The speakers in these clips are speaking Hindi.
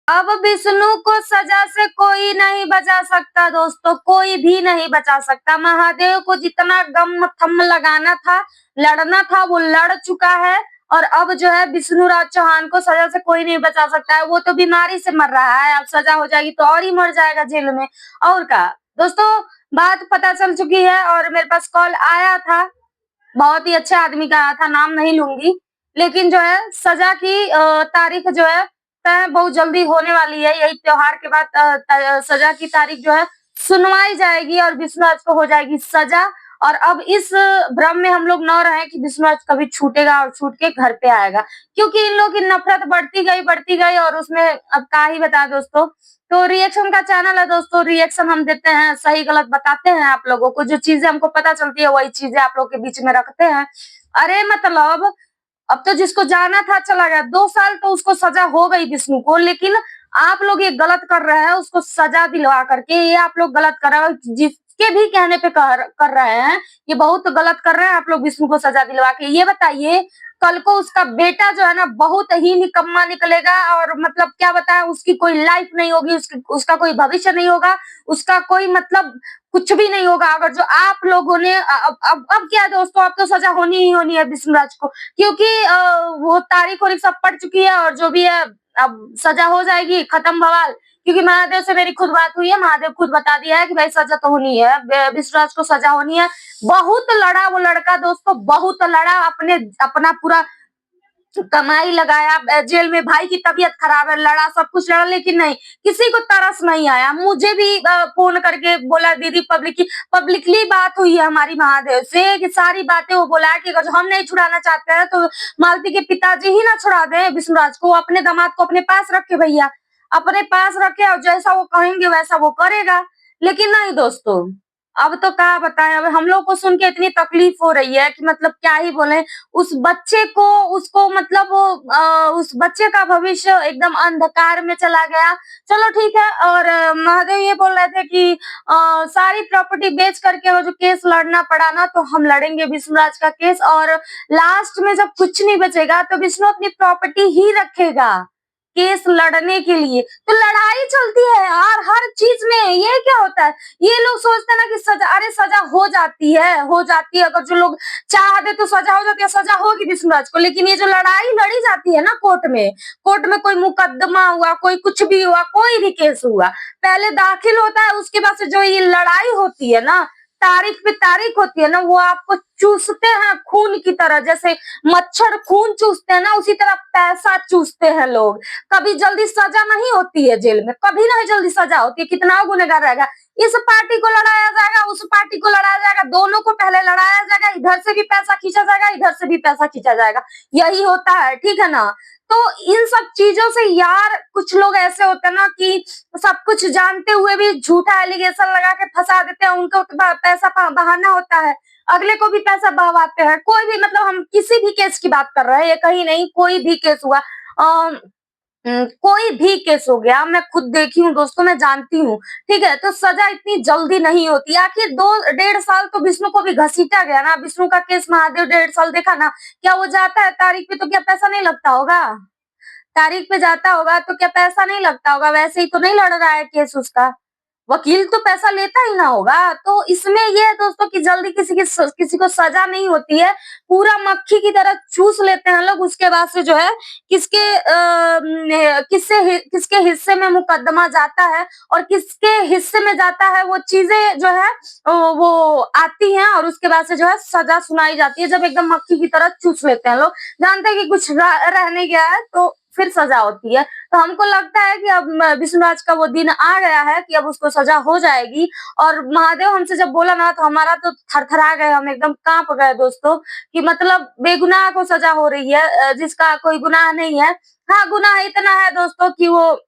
अब विष्णु को सजा से कोई नहीं बचा सकता दोस्तों, कोई भी नहीं बचा सकता। महादेव को जितना गम थम लगाना था, लड़ना था, वो लड़ चुका है। और अब जो है विष्णु राज चौहान को सजा से कोई नहीं बचा सकता है। वो तो बीमारी से मर रहा है, अब सजा हो जाएगी तो और ही मर जाएगा जेल में। और क्या दोस्तों, बात पता चल चुकी है और मेरे पास कॉल आया था, बहुत ही अच्छे आदमी का आया था, नाम नहीं लूंगी। लेकिन जो है सजा की तारीख जो है तय बहुत जल्दी होने वाली है। यही त्योहार के बाद सजा की तारीख जो है सुनवाई जाएगी और विश्वराज को हो जाएगी सजा। और अब इस भ्रम में हम लोग न रहे कि विश्वराज कभी छूटेगा और छूट के घर पे आएगा, क्योंकि इन लोग की नफरत बढ़ती गई और उसमें अब क्या ही बताएं दोस्तों। तो रिएक्शन का चैनल है दोस्तों, रिएक्शन हम देते हैं, सही गलत बताते हैं आप लोगों को। जो चीजें हमको पता चलती है वही चीजें आप लोग के बीच में रखते हैं। अरे मतलब अब तो जिसको जाना था चला गया, 2 साल तो उसको सजा हो गई विष्णु को, लेकिन आप लोग ये गलत कर रहे हैं उसको सजा दिलवा करके। ये आप लोग गलत कर रहे हो, जिसके भी कहने पे कर रहे हैं, ये बहुत गलत कर रहे हैं आप लोग विष्णु को सजा दिलवा के। ये बताइए कल को उसका बेटा जो है ना बहुत ही निकम्मा निकलेगा, और मतलब क्या बताएं, उसकी कोई लाइफ नहीं होगी, उसका कोई भविष्य नहीं होगा, उसका कोई मतलब कुछ भी नहीं होगा। अगर जो आप लोगों ने अब क्या है दोस्तों, अब तो सजा होनी ही होनी है विष्णुराज को, क्योंकि वो तारीख और सब पड़ चुकी है और जो भी है अब सजा हो जाएगी, खत्म बवाल। क्योंकि महादेव से मेरी खुद बात हुई है, महादेव खुद बता दिया है कि भाई सजा तो होनी है, विष्णुराज को सजा होनी है। बहुत लड़ा वो लड़का दोस्तों, बहुत लड़ा, अपना पूरा कमाई लगाया जेल में, भाई की तबीयत खराब है, लड़ा, सब कुछ लड़ा, लेकिन नहीं, किसी को तरस नहीं आया। मुझे भी फोन करके बोला, दीदी पब्लिकली बात हुई है हमारी महादेव से, कि सारी बातें वो बोला कि अगर हम नहीं छुड़ाना चाहते हैं तो मालती के पिताजी ही ना छुड़ा दे विष्णुराज को, अपने दामाद को अपने पास रखे भैया, अपने पास रखे, और जैसा वो कहेंगे वैसा वो करेगा। लेकिन नहीं दोस्तों, अब तो क्या बताएं, अब हम लोग को सुन के इतनी तकलीफ हो रही है कि मतलब क्या ही बोले। उस बच्चे को, उसको मतलब उस बच्चे का भविष्य एकदम अंधकार में चला गया। चलो ठीक है। और महादेव ये बोल रहे थे कि सारी प्रॉपर्टी बेच करके वो जो केस लड़ना पड़ा ना, तो हम लड़ेंगे विष्णुराज का केस, और लास्ट में जब कुछ नहीं बचेगा तो विष्णु अपनी प्रॉपर्टी ही रखेगा केस लड़ने के लिए। तो लड़ाई चलती है यार हर चीज में, ये क्या होता है। ये लोग सोचते हैं ना कि सजा, अरे सजा हो जाती है, अगर जो लोग चाह दे तो सजा हो जाती है, सजा होगी विष्णुराज को। लेकिन ये जो लड़ाई लड़ी जाती है ना कोर्ट में कोई मुकदमा हुआ, कोई कुछ भी हुआ, कोई भी केस हुआ, पहले दाखिल होता है, उसके बाद से जो ये लड़ाई होती है ना, तारीख पे तारीख होती है ना, वो आपको चूसते हैं खून की तरह। जैसे मच्छर खून चूसते हैं ना, उसी तरह पैसा चूसते हैं लोग। कभी जल्दी सजा नहीं होती है जेल में, कभी नहीं जल्दी सजा होती है। कितना गुनहगार रहेगा, इस पार्टी को लड़ाया जाएगा, उस पार्टी को लड़ाया जाएगा, दोनों को पहले लड़ाया जाएगा, इधर से भी पैसा खींचा जाएगा, इधर से भी पैसा खींचा जाएगा, यही होता है, ठीक है ना। तो इन सब चीजों से यार कुछ लोग ऐसे होते हैं ना कि सब कुछ जानते हुए भी झूठा एलिगेशन लगा के फंसा देते हैं, उनको पैसा बहाना होता है, अगले को भी पैसा बहवाते हैं। कोई भी मतलब हम किसी भी केस की बात कर रहे हैं, ये कहीं नहीं, कोई भी केस हुआ, कोई भी केस हो गया, मैं खुद देखी हूँ दोस्तों, मैं जानती हूँ, ठीक है। तो सजा इतनी जल्दी नहीं होती। आखिर 2 डेढ़ साल तो विष्णु को भी घसीटा गया ना, विष्णु का केस महादेव 1.5 साल देखा ना। क्या वो जाता है तारीख पे तो क्या पैसा नहीं लगता होगा, तारीख पे जाता होगा तो क्या पैसा नहीं लगता होगा, वैसे ही तो नहीं लड़ रहा है केस उसका, वकील तो पैसा लेता ही ना होगा। तो इसमें ये है दोस्तों कि जल्दी किसी को सजा नहीं होती है, पूरा मक्खी की तरह चूस लेते हैं लोग। उसके बाद से जो है किसके हिस्से में मुकदमा जाता है और किसके हिस्से में जाता है, वो चीजें जो है वो आती हैं, और उसके बाद से जो है सजा सुनाई जाती है। जब एकदम मक्खी की तरह चूस लेते हैं लोग, जानते हैं कि कुछ रह नहीं गया है, तो फिर सजा होती है। तो हमको लगता है कि अब विष्णुराज का वो दिन आ गया है कि अब उसको सजा हो जाएगी। और महादेव हमसे जब बोला ना, तो हमारा तो थरथरा गए, हम एकदम कांप गए दोस्तों, कि मतलब बेगुनाह को सजा हो रही है, जिसका कोई गुनाह नहीं है। हाँ, गुनाह इतना है दोस्तों कि वो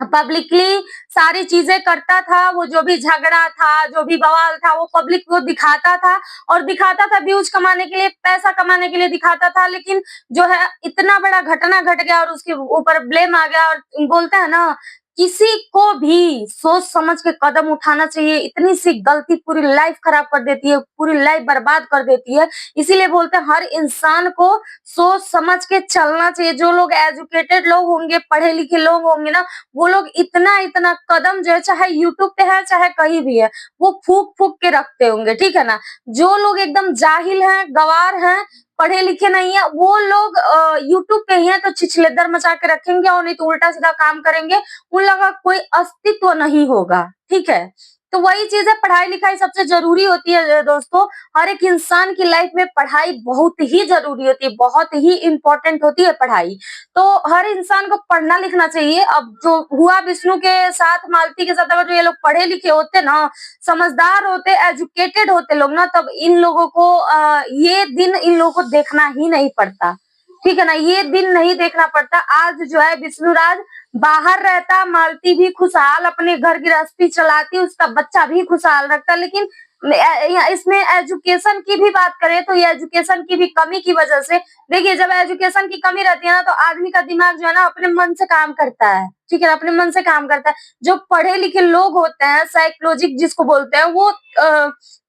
पब्लिकली सारी चीजें करता था, वो जो भी झगड़ा था, जो भी बवाल था, वो पब्लिक को दिखाता था, और दिखाता था व्यूज कमाने के लिए, पैसा कमाने के लिए दिखाता था। लेकिन जो है इतना बड़ा घटना घट गया और उसके ऊपर ब्लेम आ गया, और बोलते हैं ना किसी को भी सोच समझ के कदम उठाना चाहिए। इतनी सी गलती पूरी लाइफ खराब कर देती है, पूरी लाइफ बर्बाद कर देती है। इसीलिए बोलते हैं हर इंसान को सोच समझ के चलना चाहिए। जो लोग एजुकेटेड लोग होंगे, पढ़े लिखे लोग होंगे ना, वो लोग इतना-इतना कदम जो है चाहे यूट्यूब पे है, चाहे कहीं भी है, वो फूँक-फूँक के रखते होंगे, ठीक है ना? जो लोग एकदम जाहिल हैं, गँवार हैं, पढ़े लिखे नहीं है, वो लोग यूट्यूब पे ही हैं तो छिछलेदर मचा के रखेंगे और नहीं तो उल्टा-सीधा काम करेंगे, उन लोगों का कोई अस्तित्व नहीं होगा, ठीक है? तो वही चीज़ है, पढ़ाई-लिखाई सबसे ज़रूरी होती है दोस्तों। हर एक इंसान की लाइफ में पढ़ाई बहुत ही ज़रूरी होती है, बहुत ही इम्पोर्टेंट होती है पढ़ाई। तो हर इंसान को पढ़ना-लिखना चाहिए। अब जो हुआ विष्णु के साथ, मालती के साथ, अगर ये लोग पढ़े-लिखे होते ना, समझदार होते, एजुकेटेड होते लोग ना, तब इन लोगों को ये दिन इन लोगों को देखना ही नहीं पड़ता। ठीक है ना? ये दिन नहीं देखना पड़ता। आज जो है विष्णुराज बाहर रहता, मालती भी खुशहाल अपने घर गृहस्थी चलाती, उसका बच्चा भी खुशहाल रखता। लेकिन इसमें एजुकेशन की भी बात करें तो ये एजुकेशन की भी कमी की वजह से, देखिए जब एजुकेशन की कमी रहती है ना तो आदमी का दिमाग जो है ना अपने मन से काम करता है, ठीक है ना? अपने मन से काम करता है। जो पढ़े लिखे लोग होते हैं, साइकोलॉजिक जिसको बोलते हैं, वो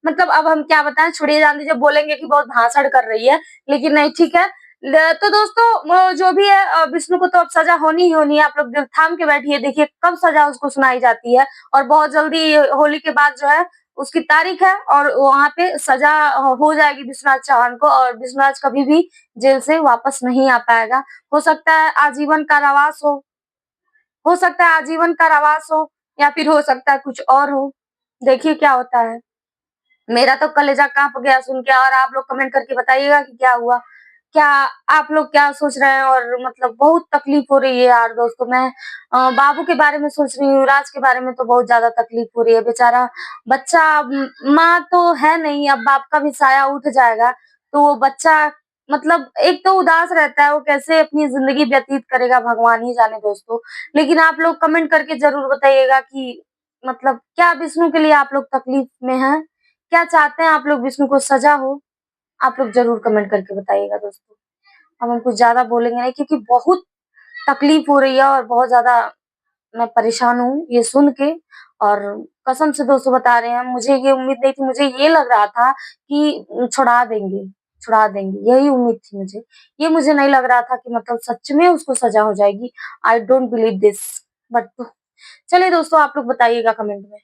मतलब अब हम क्या बताएं, छोड़िए, जान दीजिए, बोलेंगे कि बहुत भाषण कर रही है, लेकिन नहीं, ठीक है। तो दोस्तों जो भी है, विष्णु को तो अब सजा होनी ही होनी है। आप लोग दिल थाम के बैठिए, देखिए कब सजा उसको सुनाई जाती है। और बहुत जल्दी होली के बाद जो है उसकी तारीख है और वहाँ पे सजा हो जाएगी विश्वनाथ चौहान को, और विश्वनाथ कभी भी जेल से वापस नहीं आ पाएगा। हो सकता है आजीवन कारावास हो सकता है आजीवन कारावास हो, या फिर हो सकता है कुछ और हो। देखिए क्या होता है। मेरा तो कलेजा काँप गया सुन के, और आप लोग कमेंट करके बताइएगा कि क्या हुआ? क्या आप लोग क्या सोच रहे हैं? और मतलब बहुत तकलीफ हो रही है यार दोस्तों। मैं बाबू के बारे में सोच रही हूँ, राज के बारे में तो बहुत ज़्यादा तकलीफ हो रही है। बेचारा बच्चा, माँ तो है नहीं, अब बाप का भी साया उठ जाएगा, तो वो बच्चा मतलब एक तो उदास रहता है, वो कैसे अपनी ज़िंदगी व्यतीत करेगा भगवान ही जाने दोस्तों। लेकिन आप लोग कमेंट करके ज़रूर बताइएगा कि मतलब क्या विष्णु के लिए आप लोग तकलीफ में हैं? क्या चाहते हैं आप लोग विष्णु को सज़ा हो? आप लोग ज़रूर कमेंट करके बताइएगा दोस्तों। अब हम कुछ ज़्यादा बोलेंगे नहीं, क्योंकि बहुत तकलीफ हो रही है और बहुत ज़्यादा मैं परेशान हूँ ये सुन के। और कसम से दोस्तों बता रहे हैं, मुझे ये उम्मीद नहीं थी। मुझे ये लग रहा था कि छुड़ा देंगे, यही उम्मीद थी मुझे। ये मुझे नहीं लग रहा था कि मतलब सच में उसको सज़ा हो जाएगी। I don't believe this, but चलिए दोस्तों, आप लोग बताइएगा कमेंट में।